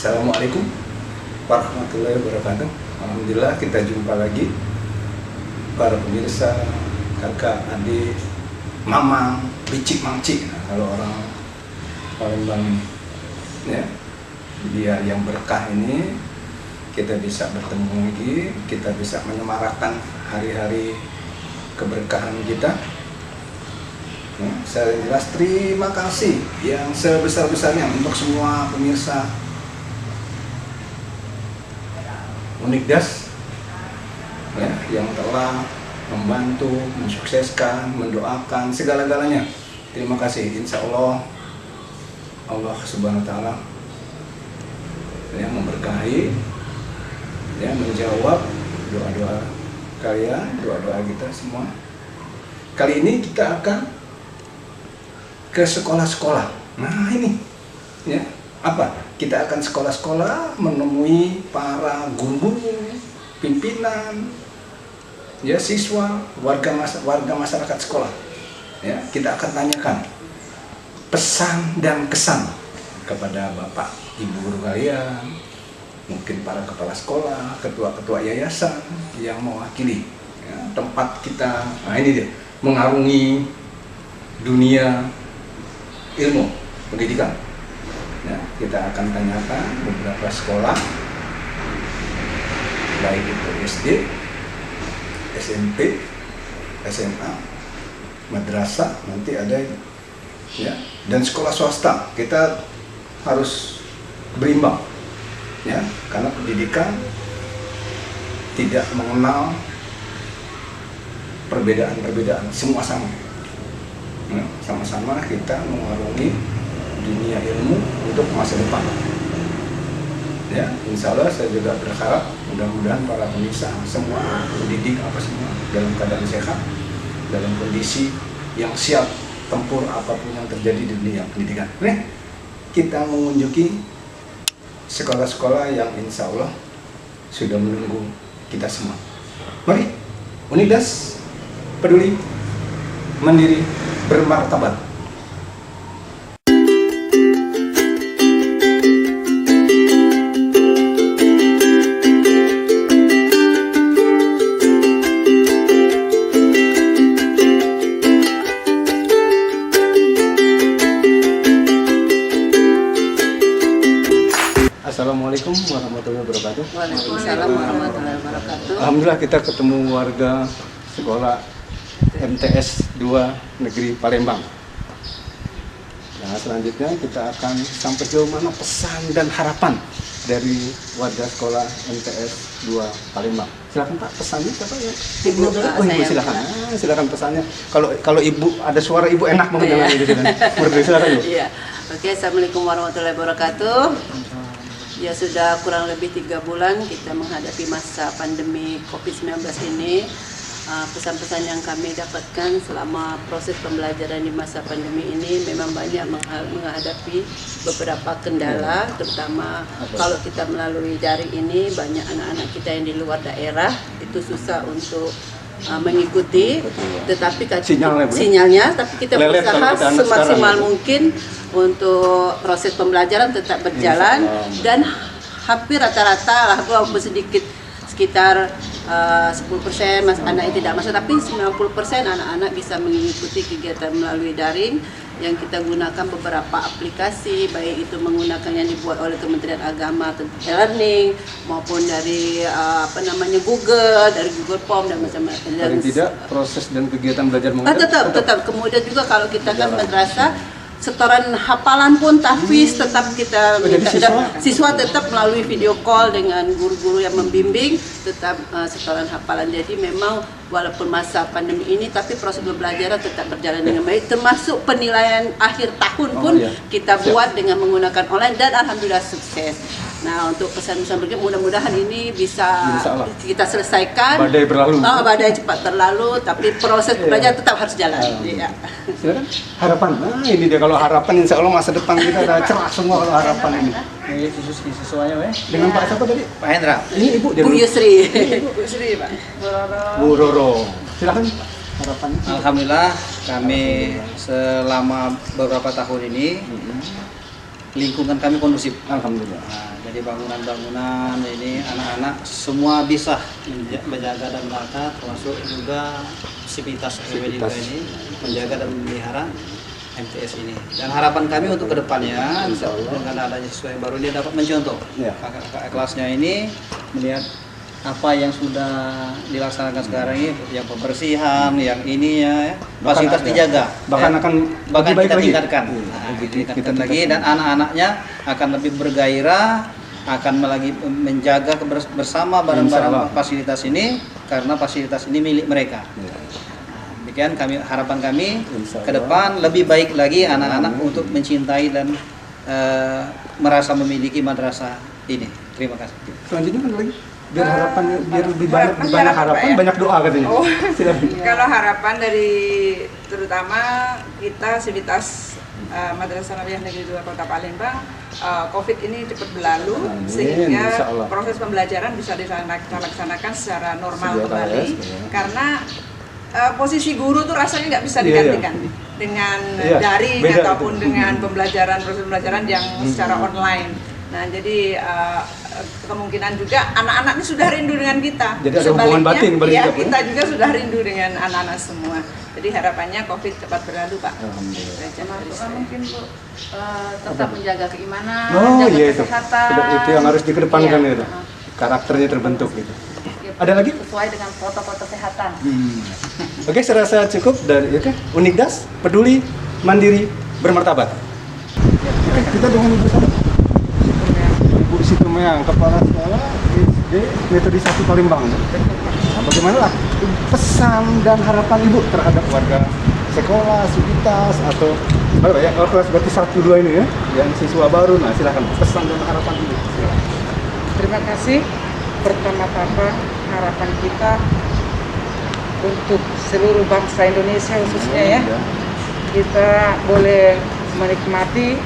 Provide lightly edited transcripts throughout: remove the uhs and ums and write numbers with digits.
Assalamualaikum warahmatullahi wabarakatuh. Alhamdulillah kita jumpa lagi para pemirsa, kakak, adik, mamang, bicik, mangcik. Nah, kalau orang Palembang ya, dia yang berkah ini kita bisa bertemu lagi, kita bisa menyemarakan hari-hari keberkahan kita. Ya, saya jelas terima kasih yang sebesar-besarnya untuk semua pemirsa Unikdas ya, yang telah membantu, mensukseskan, mendoakan segala-galanya. Terima kasih. Insya Allah Allah Subhanahu Wa Taala ya, memberkahi, ya, menjawab doa-doa kalian, doa-doa kita semua. Kali ini kita akan ke sekolah-sekolah. Nah ini ya, apa? Kita akan sekolah-sekolah menemui para guru, pimpinan, ya, siswa, warga masyarakat sekolah. Ya, kita akan tanyakan pesan dan kesan kepada Bapak Ibu guru kalian, mungkin para kepala sekolah, ketua-ketua yayasan yang mewakili ya, tempat kita. Nah ini dia, mengarungi dunia ilmu pendidikan. Ya, kita akan tanyakan beberapa sekolah, baik itu SD, SMP, SMA, madrasah, nanti ada ya, dan sekolah swasta. Kita harus berimbang ya, karena pendidikan tidak mengenal perbedaan-perbedaan, semua sama. Ya, sama-sama kita mengarungi dunia ilmu untuk masa depan. Ya, insya Allah saya juga berharap mudah-mudahan para pemirsa semua pendidik apa semua dalam keadaan sehat, dalam kondisi yang siap tempur apapun yang terjadi di dunia pendidikan. Nih, kita mengunjungi sekolah-sekolah yang insya Allah sudah menunggu kita semua. Mari, Unikdas, peduli, mandiri, bermartabat. Assalamualaikum warahmatullahi wabarakatuh. Waalaikumsalam warahmatullahi wabarakatuh. Alhamdulillah kita ketemu warga sekolah MTS 2 Negeri Palembang. Nah, selanjutnya kita akan sampai ke mana pesan dan harapan dari warga sekolah MTS 2 Palembang. Silakan Pak, pesannya Bapak ya. Ibu, Ibu silakan. Silakan pesannya. Kalau Ibu ada suara Ibu enak banget dengan itu kan. Silakan Ibu. Iya. Oke, Assalamualaikum warahmatullahi wabarakatuh. Ya, sudah kurang lebih 3 bulan kita menghadapi masa pandemi COVID-19 ini. Pesan-pesan yang kami dapatkan selama proses pembelajaran di masa pandemi ini memang banyak menghadapi beberapa kendala, terutama kalau kita melalui daring ini banyak anak-anak kita yang di luar daerah itu susah untuk mengikuti, tetapi sinyalnya, tapi kita berusaha semaksimal mungkin untuk proses pembelajaran tetap berjalan dan hampir rata-rata lah, walaupun sedikit sekitar 10% anak yang tidak masuk, tapi 90% anak-anak bisa mengikuti kegiatan melalui daring yang kita gunakan beberapa aplikasi, baik itu menggunakan yang dibuat oleh Kementerian Agama tentang e-learning maupun dari Google, dari Google Form dan macam-macam. Paling tidak proses dan kegiatan belajar mengajar tetap. Kemudian juga kalau kita kan madrasah, setoran hafalan pun tahfiz tetap kita siswa tetap melalui video call dengan guru-guru yang membimbing, tetap setoran hafalan. Jadi memang walaupun masa pandemi ini tapi proses pembelajaran tetap berjalan dengan baik, termasuk penilaian akhir tahun pun kita buat dengan menggunakan online dan alhamdulillah sukses. Nah, untuk pesan-pesan berikut mudah-mudahan ini bisa kita selesaikan. Badai berlalu. Badai cepat terlalu, tapi proses belajar tetap harus jalan. Iya. Silakan harapan. Nah, ini dia, kalau harapan insya Allah masa depan kita ada cerah semua kalau harapan ini. Ini sesuanya dengan Pak siapa tadi? Pak Hendra. Ini Ibu Bu Yusri. Bu Yusri, Pak. Bu Roro. Silakan harapan. Alhamdulillah kami selama beberapa tahun ini lingkungan kami kondusif. Alhamdulillah. Nah, jadi bangunan-bangunan ini anak-anak semua bisa menjaga dan menata, termasuk juga sivitas RWDK ini menjaga dan memelihara MTS ini. Dan harapan kami untuk kedepannya, dengan adanya siswa yang baru, dia dapat mencontoh kakak-kakak kelasnya ini, melihat apa yang sudah dilaksanakan sekarang ini, yang pembersihan, yang ini ya, fasilitas dijaga. Bahkan ya. akan bahkan lebih baik kita lagi. tingkatkan, kita lagi, dan anak-anaknya akan lebih bergairah, akan lagi menjaga bersama bareng-bareng fasilitas ini, karena fasilitas ini milik mereka. Demikian harapan kami ke depan lebih baik lagi anak-anak untuk mencintai dan merasa memiliki madrasah ini. Terima kasih. Selanjutnya kan lagi biar harapan biar lebih banyak harapan, ya? banyak doa katanya. Oh. Silakan. Kalau harapan dari terutama kita Sivitas Madrasah Aliyah Negeri 2 Kota Palembang, COVID ini cepat berlalu. Amin, Sehingga insyaallah. proses pembelajaran bisa dilaksanakan secara normal kembali. Karena posisi guru tuh rasanya nggak bisa digantikan dengan daring ataupun dengan proses pembelajaran yang secara online. Nah, jadi kemungkinan juga anak-anak ini sudah rindu dengan kita. Jadi ada hubungan batin balik ya, kita juga sudah rindu dengan anak-anak semua. Jadi harapannya COVID cepat berlalu, Pak. Termasuk mungkin Bu tetap menjaga keimanan, Oh menjaga iya kesehatan. itu yang harus dikedepankan Iya. itu. Karakternya terbentuk gitu. Gitu. Ada lagi? Sesuai dengan protokol kesehatan. Oke, saya rasa cukup dari Unikdas, peduli, mandiri, bermartabat. Oke, kita dengan Ibu siapa? Ibu Situmeang, Kepala Sekolah SD Metode 1 Palembang. Nah, bagaimana lah pesan dan harapan Ibu terhadap warga sekolah, sivitas atau berapa ya? Kalau kelas berarti 1-2 ini ya, yang siswa baru. Nah, silakan pesan dan harapan Ibu. Terima kasih. Pertama-tama harapan kita untuk seluruh bangsa Indonesia khususnya ya, kita boleh menikmati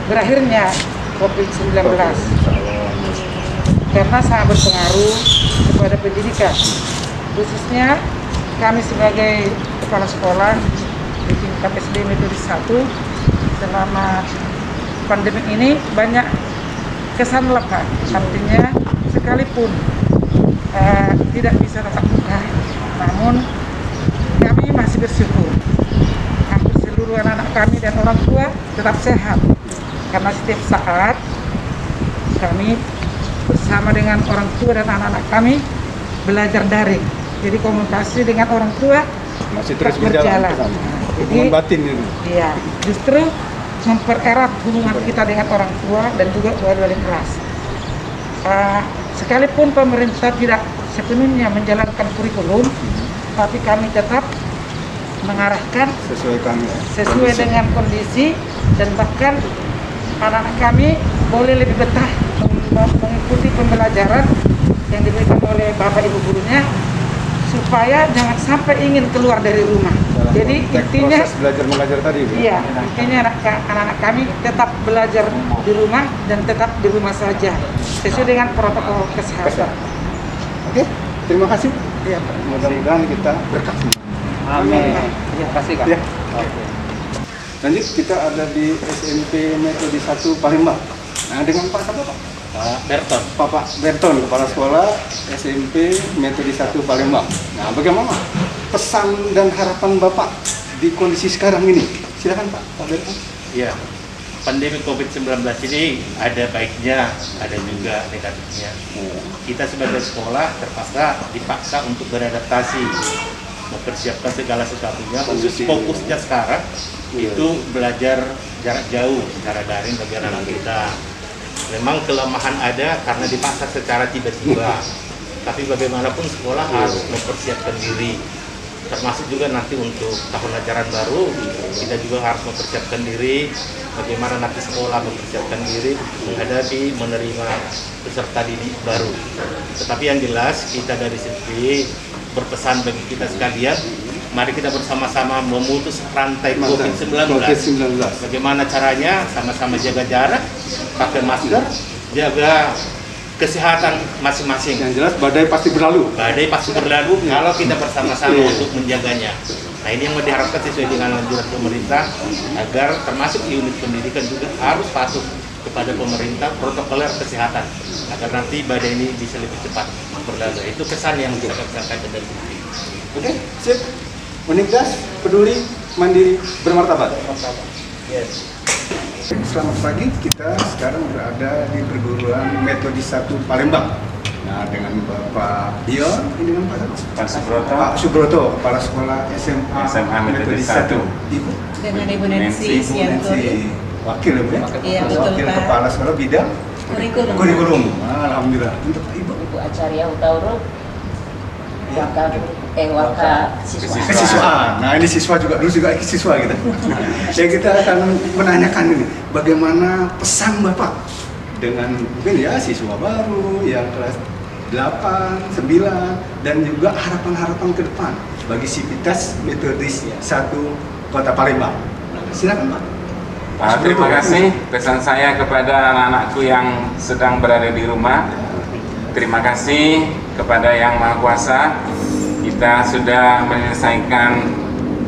berakhirnya COVID-19 karena sangat berpengaruh kepada pendidikan, khususnya kami sebagai kepala sekolah di tingkat SD Metode 1 selama pandemi ini banyak kesan lekat, artinya sekalipun tidak bisa tatap muka, namun kami masih bersyukur hampir seluruh anak-anak kami dan orang tua tetap sehat, karena setiap saat kami bersama dengan orang tua dan anak-anak kami belajar daring, jadi komunikasi dengan orang tua Masih terus berjalan. bersama. Jadi, Hubungan batin itu. iya, justru mempererat hubungan kita dengan orang tua dan juga wali kelas. Sekalipun pemerintah tidak sepenuhnya menjalankan kurikulum, tapi kami tetap mengarahkan sesuai dengan kondisi, dan bahkan anak-anak kami boleh lebih betah mengikuti pembelajaran yang diberikan oleh bapak ibu gurunya, supaya jangan sampai ingin keluar dari rumah. Jadi intinya proses belajar mengajar tadi Bu. iya, intinya anak-anak kami tetap belajar di rumah dan tetap di rumah saja sesuai dengan protokol kesehatan. Oke, terima kasih. Iya, Pak. Mudah-mudahan kita berkah. Amin. Terima kasih Kak. Ya. Lanjut, kita ada di SMP Metode 1 Palembang. Nah, dengan Pak siapa Pak? Pak Berton. Pak Berton, Kepala Sekolah SMP Metode 1 Palembang. Nah, bagaimana pesan dan harapan Bapak di kondisi sekarang ini? Silakan Pak Berton. Ya, pandemi COVID-19 ini ada baiknya, ada juga negatifnya. Kita sebagai sekolah dipaksa untuk beradaptasi, mempersiapkan segala sesuatunya. Khusus fokusnya sekarang itu belajar jarak jauh secara daring bagi anak kita. Memang kelemahan ada karena dipaksa secara tiba-tiba, tapi bagaimanapun sekolah harus mempersiapkan diri, termasuk juga nanti untuk tahun ajaran baru kita juga harus mempersiapkan diri, bagaimana nanti sekolah mempersiapkan diri menghadapi menerima peserta didik baru. Tetapi yang jelas kita dari sini berpesan bagi kita sekalian, mari kita bersama-sama memutus rantai COVID-19. Bagaimana caranya? Sama-sama jaga jarak, pakai masker, jaga kesehatan masing-masing. Yang jelas badai pasti berlalu. Badai pasti berlalu kalau kita bersama-sama untuk menjaganya. Nah, ini yang mau diharapkan sesuai dengan anjuran pemerintah, agar termasuk unit pendidikan juga harus patuh kepada pemerintah protokoler kesehatan, agar nanti badai ini bisa lebih cepat berlalu. Itu kesan yang kita katakan dari sini. Oke, sip. Unikdas, peduli, mandiri, bermartabat. Yes. Selamat pagi, kita sekarang berada di perguruan Metodis 1 Palembang. Nah, dengan Bapak Dion, ini dengan Pak Subroto, Kepala Sekolah SMA Metodis 1. Ibu? Dengan Ibu Nancy Sianturi. Wakil ya, Bu? Iya, betul, Wakil Pak. Kepala Sekolah Bidang Kurikulum. Alhamdulillah. Untuk Ibu? Ibu Acarya Utauro. Waka siswa. Siswa. Nah, ini siswa juga, dulu juga siswa gitu. Jadi kita akan menanyakan ini, bagaimana pesan Bapak dengan mungkin ya siswa baru yang kelas 8, 9 dan juga harapan-harapan ke depan bagi Sivitas Metodis 1 Kota Palembang. Nah, silakan Pak. Terima kasih. Pesan saya kepada anak-anakku yang sedang berada di rumah. Terima kasih kepada Yang Maha Kuasa. Kita sudah menyelesaikan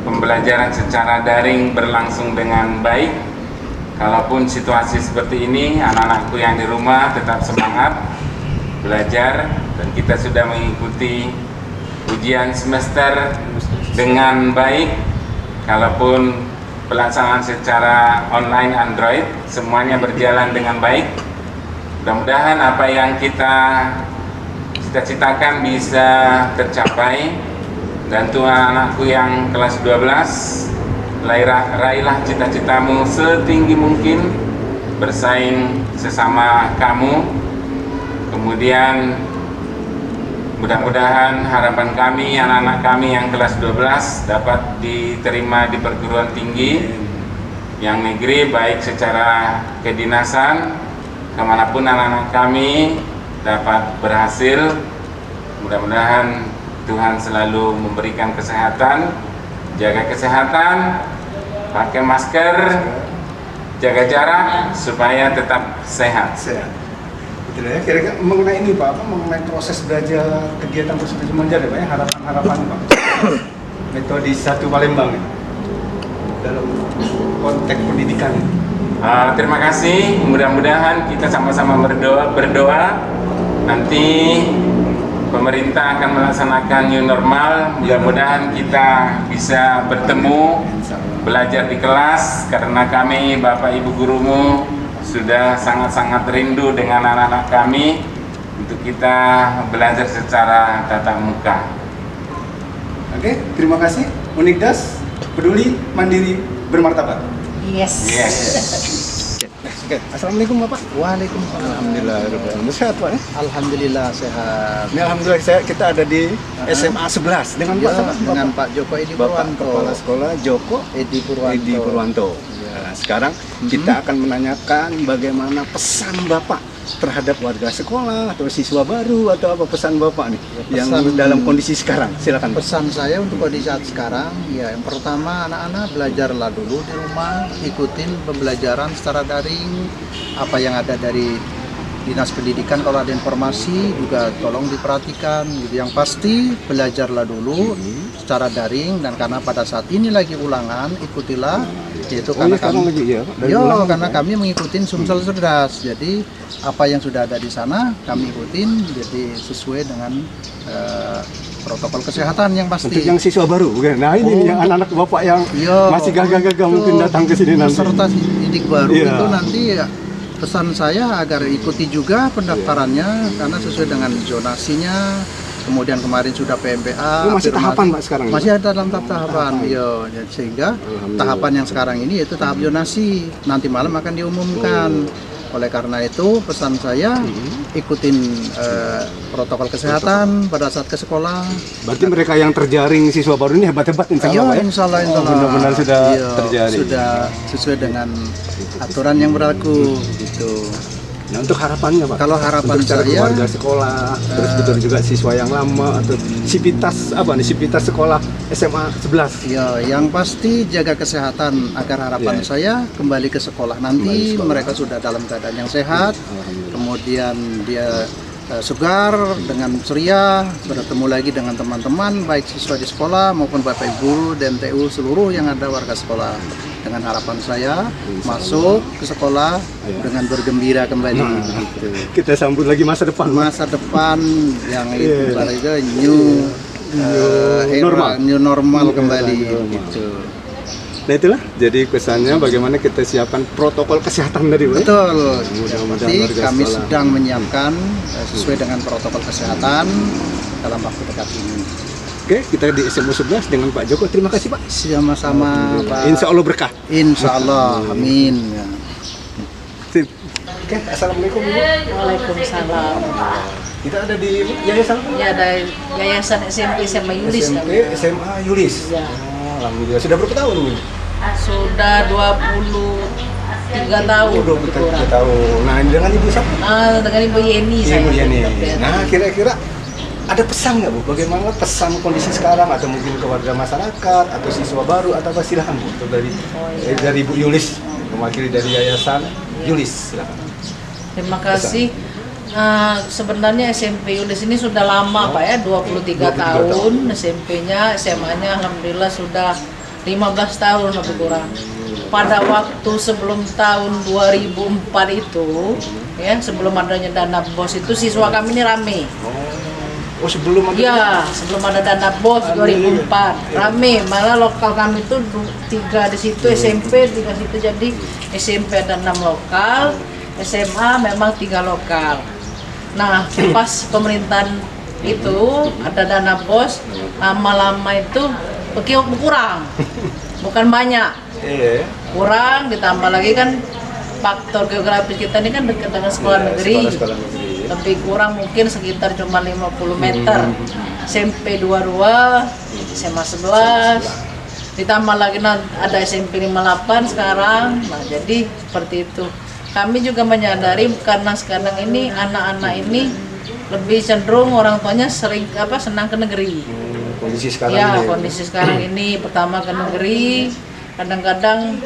pembelajaran secara daring berlangsung dengan baik. Kalaupun situasi seperti ini, anak-anakku yang di rumah tetap semangat belajar, dan kita sudah mengikuti ujian semester dengan baik. Kalaupun pelaksanaan secara online Android, semuanya berjalan dengan baik. Mudah-mudahan apa yang kita cita-citakan bisa tercapai, dan Tuhan anakku yang kelas 12, raihlah cita-citamu setinggi mungkin, bersaing sesama kamu. Kemudian mudah-mudahan harapan kami, anak-anak kami yang kelas 12 dapat diterima di perguruan tinggi yang negeri, baik secara kedinasan, kemanapun anak-anak kami dapat berhasil. Mudah-mudahan Tuhan selalu memberikan kesehatan, jaga kesehatan, pakai masker, jaga jarak supaya tetap sehat. Betul ya, kira-kira mengenai ini Pak, mengenai proses belajar, kegiatan proses belajar ya Pak ya, harapan-harapan Pak Metodis 1 Palembang ya, dalam konteks pendidikan. Terima kasih. Mudah-mudahan kita sama-sama berdoa. Nanti pemerintah akan melaksanakan new normal. Mudah-mudahan kita bisa bertemu, belajar di kelas, karena kami, Bapak Ibu gurumu, sudah sangat-sangat rindu dengan anak-anak kami untuk kita belajar secara tatap muka. Oke, terima kasih. Unikdas, peduli, mandiri, bermartabat. Yes. Oke, assalamualaikum Bapak. Waalaikumsalam. Alhamdulillah, sehat Pak ya? Alhamdulillah sehat. Ini alhamdulillah kita ada di SMA 11 dengan Pak siapa? Dengan Pak Joko Edi Bapak Purwanto. Kepala Sekolah Joko Edi Purwanto. Ya, sekarang kita akan menanyakan bagaimana pesan Bapak terhadap warga sekolah atau siswa baru, atau apa pesan Bapak nih yang dalam kondisi sekarang. Silakan. Pesan saya untuk kondisi saat sekarang, ya yang pertama, anak-anak belajarlah dulu di rumah, ikutin pembelajaran secara daring, apa yang ada dari Dinas Pendidikan, kalau ada informasi juga tolong diperhatikan gitu. Yang pasti belajarlah dulu secara daring, dan karena pada saat ini lagi ulangan, ikutilah, yaitu karena karena kami mengikuti Sumsel Cerdas. Jadi apa yang sudah ada di sana kami ikutin, jadi sesuai dengan protokol kesehatan yang pasti. Untuk yang siswa baru, bukan? Nah ini yang anak-anak Bapak yang masih gagah-gagah mungkin datang ke sini nanti. Peserta didik baru itu nanti ya, pesan saya agar ikuti juga pendaftarannya, karena sesuai dengan zonasinya. Kemudian kemarin sudah PMPA. Masih tahapan Pak sekarang? Masih ada dalam tahapan. Sehingga tahapan yang sekarang ini yaitu tahap zonasi. Nanti malam akan diumumkan. Oleh karena itu pesan saya, ikutin protokol kesehatan pada saat ke sekolah. Berarti mereka yang terjaring siswa baru ini hebat-hebat insya Allah ya? Insya Allah. Benar-benar sudah terjaring. Sudah sesuai dengan aturan yang berlaku gitu. Nah, untuk harapannya Pak? Kalau harapan untuk saya, warga sekolah, terus betul juga siswa yang lama, atau Sivitas Sivitas sekolah SMA 11. Ya, yang pasti jaga kesehatan, agar harapan saya kembali ke sekolah nanti mereka sudah dalam keadaan yang sehat. Kemudian dia segar, dengan ceria, bertemu lagi dengan teman-teman, baik siswa di sekolah maupun Bapak Ibu guru dan TU seluruh yang ada warga sekolah. Dengan harapan saya masuk ke sekolah dengan bergembira kembali. Gitu. Kita sambut lagi masa depan. Masa depan yang itu ibaratnya new normal kembali. Gitu. Nah itulah, jadi kesannya bagaimana kita siapkan protokol kesehatan tadi, Bu. Betul. Mudah-mudahan Jadi kami sedang menyiapkan sesuai dengan protokol kesehatan dalam waktu dekat ini. Oke, kita di SMU 11 dengan Pak Joko. Terima kasih, Pak. Sama-sama, Pak. Insya Allah berkah. Insya Allah, amin. Ya. Sip. Oke, assalamualaikum, Ibu. Waalaikumsalam. Kita ada di yayasan apa? Ya, dari Yayasan SMP SMA Yulis. SMP SMA Yulis. Ya. Alhamdulillah. Sudah berapa tahun, Bu? Sudah 23 tahun. 23 tahun. Nah, dengan Ibu siapa? Dengan Ibu Yeni saya. Ibu Yani. Ya. Nah, kira-kira ada pesan nggak, Bu? Bagaimana pesan kondisi sekarang, atau mungkin ke warga masyarakat atau siswa baru, atau apa? Silahkan, Bu. Untuk dari Ibu Yulis, mewakili dari Yayasan Yulis. Silahkan. Terima kasih. Sebenarnya SMP Yulis ini sudah lama Pak ya, 23 tahun SMP-nya, SMA-nya alhamdulillah sudah 15 tahun lebih kurang. Pada waktu sebelum tahun 2004 itu, ya sebelum adanya dana BOS itu siswa kami ini rame. Oh, sebelum ada? Iya, sebelum ada dana BOS 2004 rame. Malah lokal kami itu 3 di situ SMP, 3 situ, jadi SMP ada 6 lokal, SMA memang 3 lokal. Nah, pas pemerintahan itu ada dana BOS, lama-lama itu berkurang, bukan banyak, kurang. Ditambah lagi kan faktor geografis kita ini kan dekat dengan sekolah negeri, lebih kurang mungkin sekitar cuma 50 meter. SMP 22, SMA 11, ditambah lagi ada SMP 58 sekarang. Nah, jadi seperti itu. Kami juga menyadari karena sekarang ini anak-anak ini lebih cenderung orang tuanya senang ke negeri. Kondisi sekarang ya, ini. Kondisi sekarang ini pertama ke negeri, kadang-kadang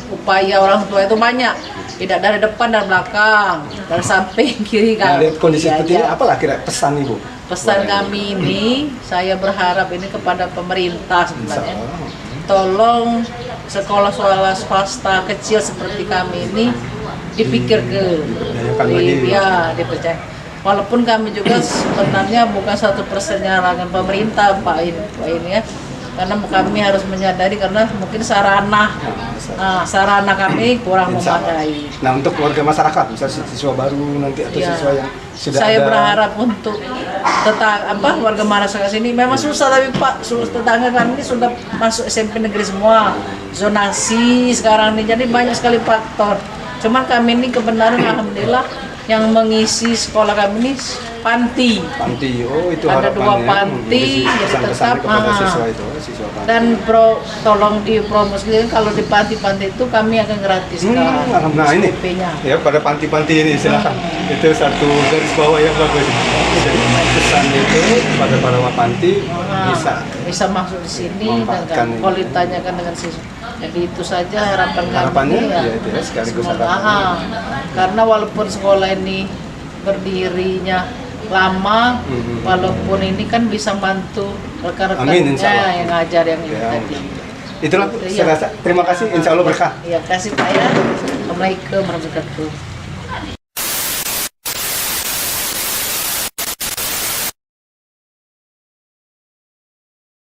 upaya orang tua itu banyak, tidak dari depan dan belakang, dari samping kiri Nah, kanan. kondisi seperti ini apalah kira pesan Ibu? Pesan kami ini, saya berharap ini kepada pemerintah sebenarnya, tolong sekolah swasta kecil seperti kami ini dipikir dipercaya. Walaupun kami juga sebenarnya bukan 100% nyarangan pemerintah Pak ini ya, karena kami harus menyadari karena mungkin sarana kami kurang memadai. Nah, untuk warga masyarakat, misalnya siswa baru nanti atau siswa yang sudah saya ada. berharap untuk warga masyarakat sini memang susah, tapi Pak tetangga kami ini sudah masuk SMP negeri semua, zonasi sekarang ini, jadi banyak sekali faktor. Cuman kami ini kebenaran alhamdulillah yang mengisi sekolah kami ini panti. Oh, itu ada harapannya. 2 panti jadi tetap siswa panti. Dan tolong dipromosikan kalau di panti-panti itu kami akan gratis nah ini ya, pada panti-panti ini silakan. Itu satu garis bawah yang bagus. Jadi pesan itu pada para panti bisa masuk di sini dan kalau ditanyakan dengan siswa. Jadi itu saja harapannya ya itu ya, sekaligus karena walaupun sekolah ini berdirinya lama, walaupun ini kan bisa bantu rekan-rekannya yang ngajar yang ini tadi. Itulah saya rasa. Terima kasih, insya Allah berkah. Iya, kasih Pak ya. Assalamualaikum warahmatullahi wabarakatuh.